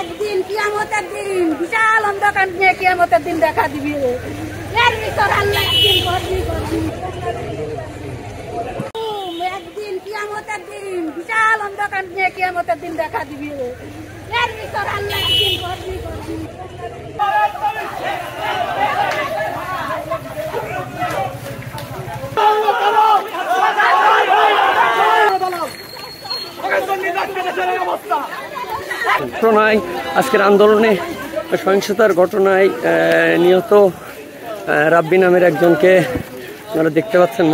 একদিন কিয়ামতের দিন বিশাল অন্ধকার নিয়ে কিয়ামতের দিন দেখা দিবি একদিন কিয়ামতের দিন বিশাল অন্ধকার নিয়ে কিয়ামতের দিন দেখা দিবি এর ভিতর আল্লাহ একদিন করবি করবি ঘটনায় আজকের আন্দোলনে সহিংসতার ঘটনায় নিহত রাব্বি নামের একজনকে আপনারা দেখতে পাচ্ছেন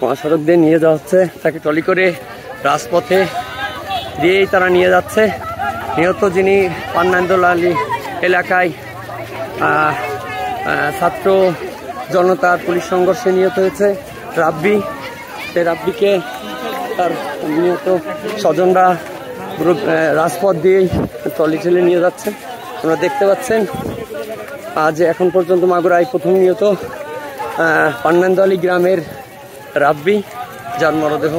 মহাসড়ক দিয়ে নিয়ে যাওয়া হচ্ছে। তাকে ট্রলি করে রাজপথে দিয়েই তারা নিয়ে যাচ্ছে। নিহত যিনি পান্নান্দোল আলী এলাকায় ছাত্র জনতার পুলিশ সংঘর্ষে নিহত হয়েছে রাব্বি। সেই রাব্বিকে তার নিহত স্বজনরা রাজপথ দিয়েই ট্রলি ঠেলে নিয়ে যাচ্ছে। আপনারা দেখতে পাচ্ছেন আজ এখন পর্যন্ত মাগুরায় প্রথম নিহত পান্নান্দোয়ালি গ্রামের রাব্বি, যার মরদেহ